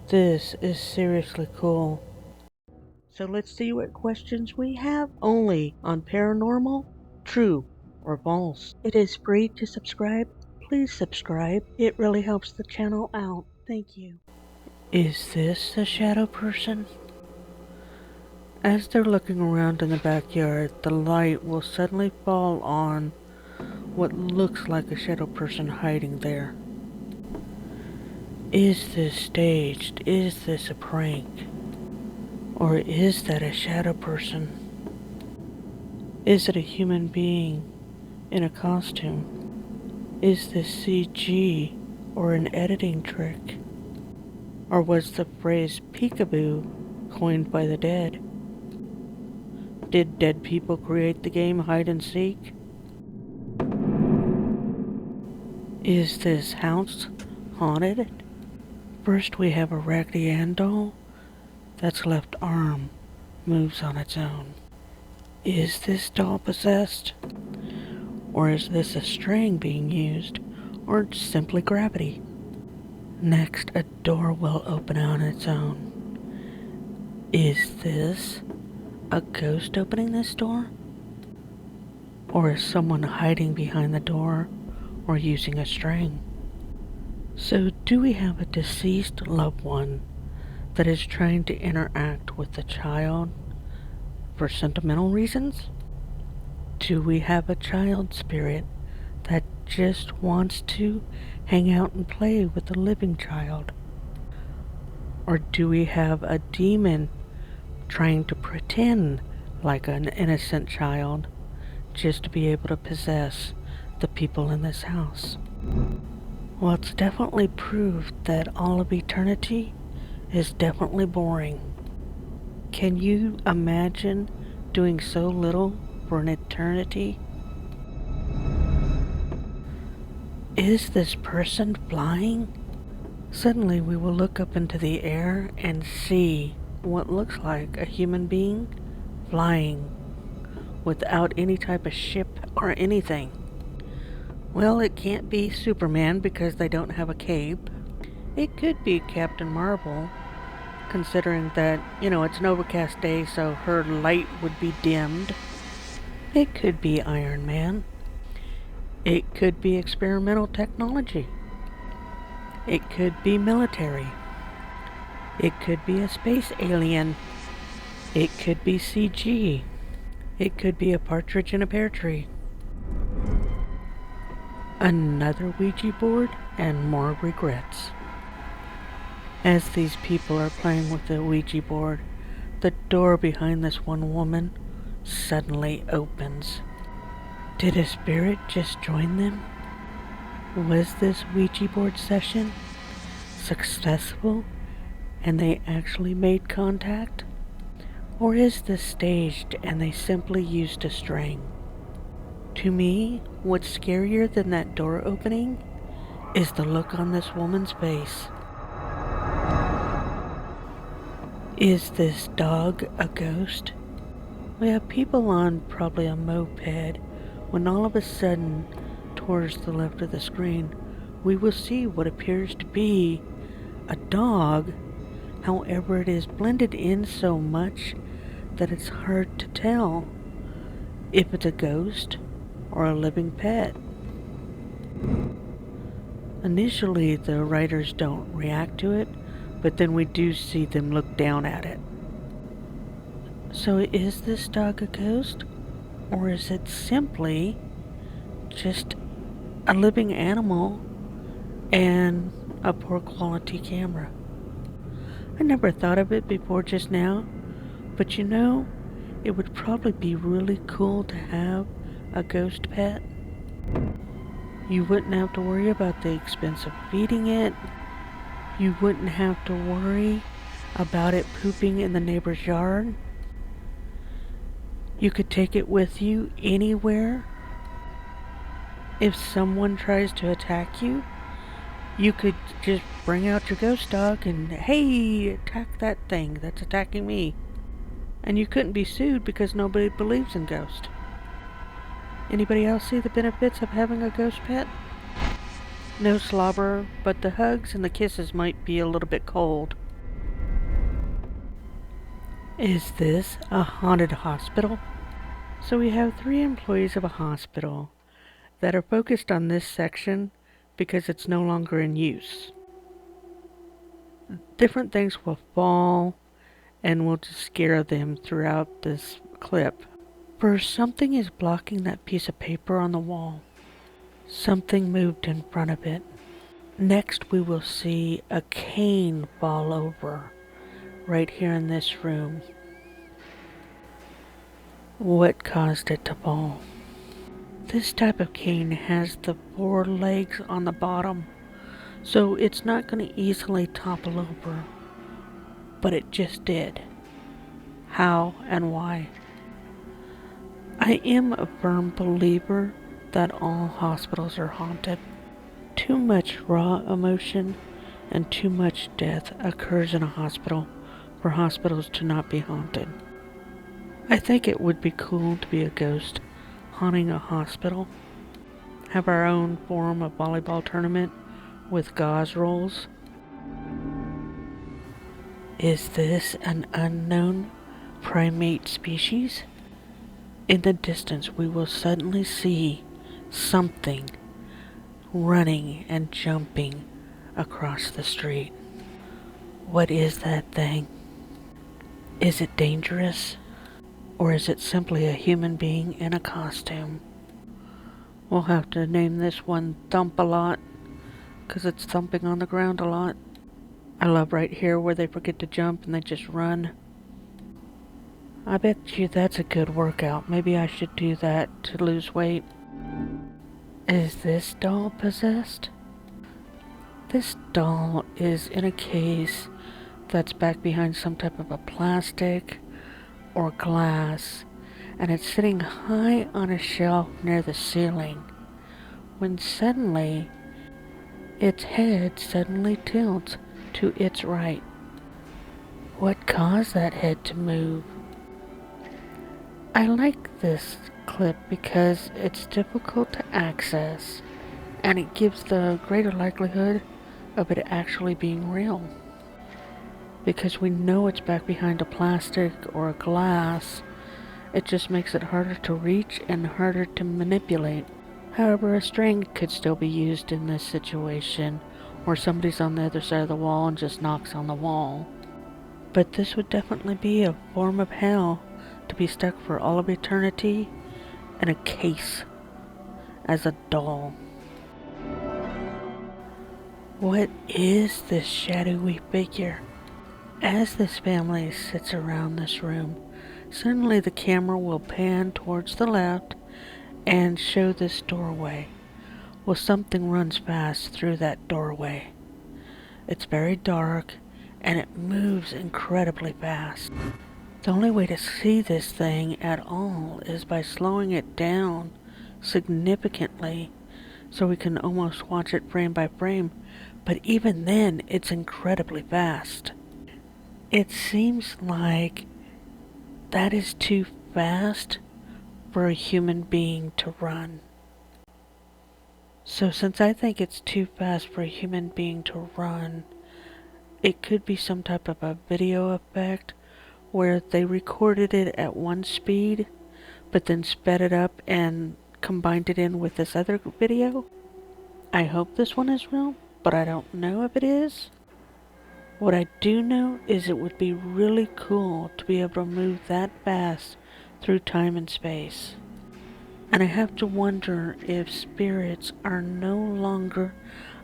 This is seriously cool. So let's see what questions we have only on Paranormal, True or False. It is free to subscribe. Please subscribe. It really helps the channel out. Thank you. Is this a shadow person? As they're looking around in the backyard, the light will suddenly fall on what looks like a shadow person hiding there. Is this staged? Is this a prank? Or is that a shadow person? Is it a human being in a costume? Is this CG or an editing trick? Or was the phrase peekaboo coined by the dead? Did dead people create the game hide and seek? Is this house haunted? First we have a Raggedy Ann doll that's left arm moves on its own. Is this doll possessed? Or is this a string being used? Or simply gravity? Next, a door will open on its own. Is this a ghost opening this door? Or is someone hiding behind the door or using a string? So do we have a deceased loved one that is trying to interact with the child for sentimental reasons? Do we have a child spirit that just wants to hang out and play with the living child? Or do we have a demon trying to pretend like an innocent child just to be able to possess the people in this house? Well, it's definitely proved that all of eternity is definitely boring. Can you imagine doing so little for an eternity? Is this person flying? Suddenly we will look up into the air and see what looks like a human being flying without any type of ship or anything. Well, it can't be Superman because they don't have a cape. It could be Captain Marvel, considering that, it's an overcast day, so her light would be dimmed. It could be Iron Man. It could be experimental technology. It could be military. It could be a space alien. It could be CG. It could be a partridge in a pear tree. Another Ouija board and more regrets. As these people are playing with the Ouija board, the door behind this one woman suddenly opens. Did a spirit just join them? Was this Ouija board session successful and they actually made contact? Or is this staged and they simply used a string? To me, what's scarier than that door opening is the look on this woman's face. Is this dog a ghost? We have people on probably a moped when all of a sudden, towards the left of the screen, we will see what appears to be a dog. However, it is blended in so much that it's hard to tell if it's a ghost or a living pet. Initially, the writers don't react to it, but then we do see them look down at it. So is this dog a ghost? Or is it simply just a living animal and a poor quality camera? I never thought of it before just now, but it would probably be really cool to have a ghost pet. You wouldn't have to worry about the expense of feeding it. You wouldn't have to worry about it pooping in the neighbor's yard. You could take it with you anywhere. If someone tries to attack you, you could just bring out your ghost dog and, hey, attack that thing that's attacking me. And you couldn't be sued because nobody believes in ghosts. Anybody else see the benefits of having a ghost pet? No slobber, but the hugs and the kisses might be a little bit cold. Is this a haunted hospital? So we have 3 employees of a hospital that are focused on this section because it's no longer in use. Different things will fall and will just scare them throughout this clip. First, something is blocking that piece of paper on the wall. Something moved in front of it. Next, we will see a cane fall over right here in this room. What caused it to fall? This type of cane has the 4 legs on the bottom, so it's not going to easily topple over. But it just did. How and why? I am a firm believer that all hospitals are haunted. Too much raw emotion and too much death occurs in a hospital for hospitals to not be haunted. I think it would be cool to be a ghost haunting a hospital. Have our own form of volleyball tournament with gauze rolls. Is this an unknown primate species? In the distance, we will suddenly see something running and jumping across the street. What is that thing? Is it dangerous? Or is it simply a human being in a costume? We'll have to name this one Thump-A-Lot, because it's thumping on the ground a lot. I love right here where they forget to jump and they just run. I bet you that's a good workout. Maybe I should do that to lose weight. Is this doll possessed? This doll is in a case that's back behind some type of a plastic or glass, and it's sitting high on a shelf near the ceiling, when suddenly its head suddenly tilts to its right. What caused that head to move? I like this clip because it's difficult to access, and it gives the greater likelihood of it actually being real. Because we know it's back behind a plastic or a glass, it just makes it harder to reach and harder to manipulate. However, a string could still be used in this situation, or somebody's on the other side of the wall and just knocks on the wall. But this would definitely be a form of hell to be stuck for all of eternity in a case as a doll. What is this shadowy figure? As this family sits around this room, suddenly the camera will pan towards the left and show this doorway. Well, something runs fast through that doorway. It's very dark and it moves incredibly fast. The only way to see this thing at all is by slowing it down significantly so we can almost watch it frame by frame, but even then it's incredibly fast. It seems like that is too fast for a human being to run. So since I think it's too fast for a human being to run, it could be some type of a video effect where they recorded it at one speed, but then sped it up and combined it in with this other video. I hope this one is real, but I don't know if it is. What I do know is it would be really cool to be able to move that fast through time and space. And I have to wonder if spirits are no longer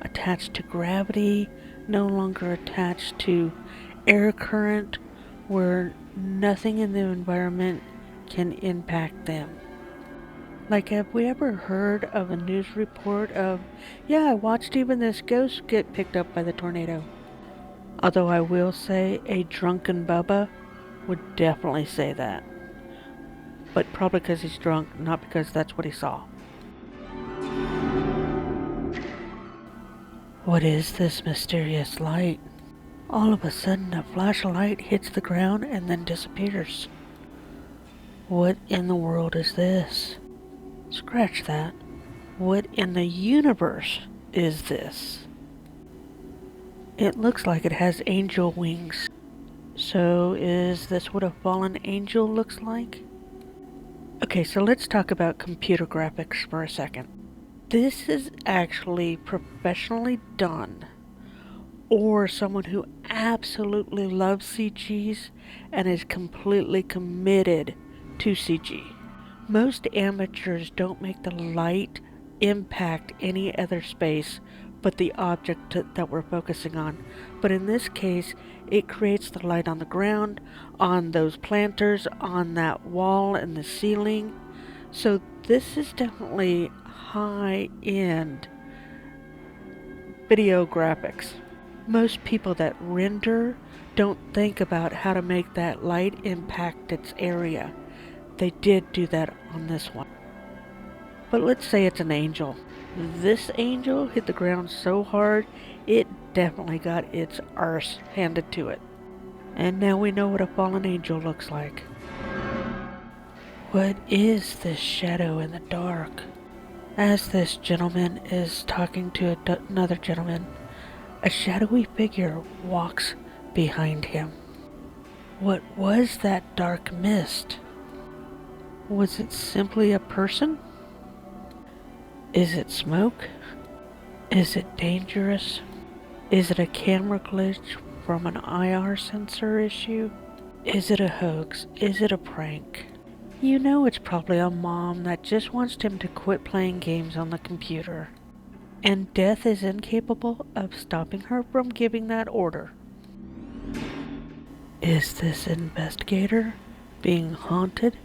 attached to gravity, no longer attached to air current, where nothing in the environment can impact them. Like, have we ever heard of a news report of, yeah, I watched even this ghost get picked up by the tornado? Although I will say a drunken Bubba would definitely say that. But probably because he's drunk, not because that's what he saw. What is this mysterious light? All of a sudden a flash of light hits the ground and then disappears. What in the world is this? Scratch that. What in the universe is this? It looks like it has angel wings. So is this what a fallen angel looks like? Okay, so let's talk about computer graphics for a second. This is actually professionally done, or someone who absolutely loves CGs and is completely committed to CG. Most amateurs don't make the light impact any other space but the object that we're focusing on. But in this case, it creates the light on the ground, on those planters, on that wall and the ceiling. So this is definitely high-end video graphics. Most people that render don't think about how to make that light impact its area. They did do that on this one. But let's say it's an angel. This angel hit the ground so hard, it definitely got its arse handed to it. And now we know what a fallen angel looks like. What is this shadow in the dark? As this gentleman is talking to another gentleman, a shadowy figure walks behind him. What was that dark mist? Was it simply a person? Is it smoke? Is it dangerous? Is it a camera glitch from an IR sensor issue? Is it a hoax? Is it a prank? You know it's probably a mom that just wants him to quit playing games on the computer. And Death is incapable of stopping her from giving that order. Is this investigator being haunted?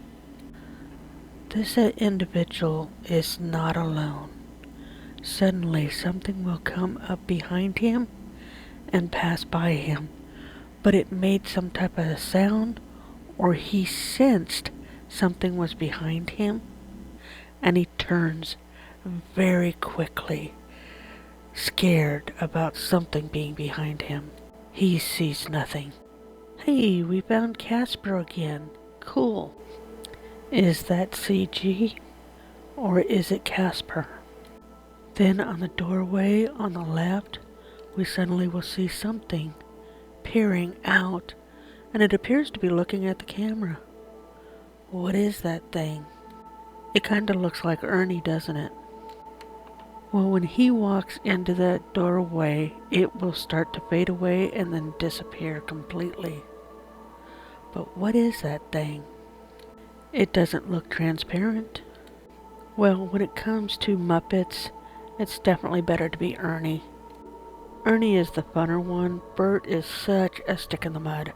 This individual is not alone. Suddenly something will come up behind him and pass by him, but it made some type of sound, or he sensed something was behind him, and he turns very quickly, scared about something being behind him. He sees nothing. Hey, we found Casper again. Cool. Is that CG, or is it Casper? Then on the doorway on the left, we suddenly will see something peering out, and it appears to be looking at the camera. What is that thing? It kind of looks like Ernie, doesn't it? Well, when he walks into that doorway, it will start to fade away and then disappear completely. But what is that thing? It doesn't look transparent. Well, when it comes to Muppets, it's definitely better to be Ernie. Ernie is the funner one. Bert is such a stick in the mud.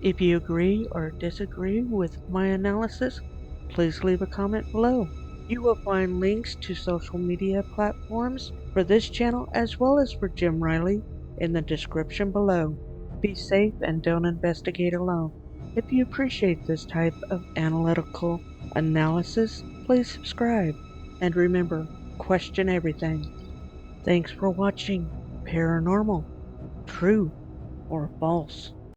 If you agree or disagree with my analysis, please leave a comment below. You will find links to social media platforms for this channel as well as for Jim Riley in the description below. Be safe and don't investigate alone. If you appreciate this type of analytical analysis, please subscribe. And remember, question everything. Thanks for watching Paranormal, True or False.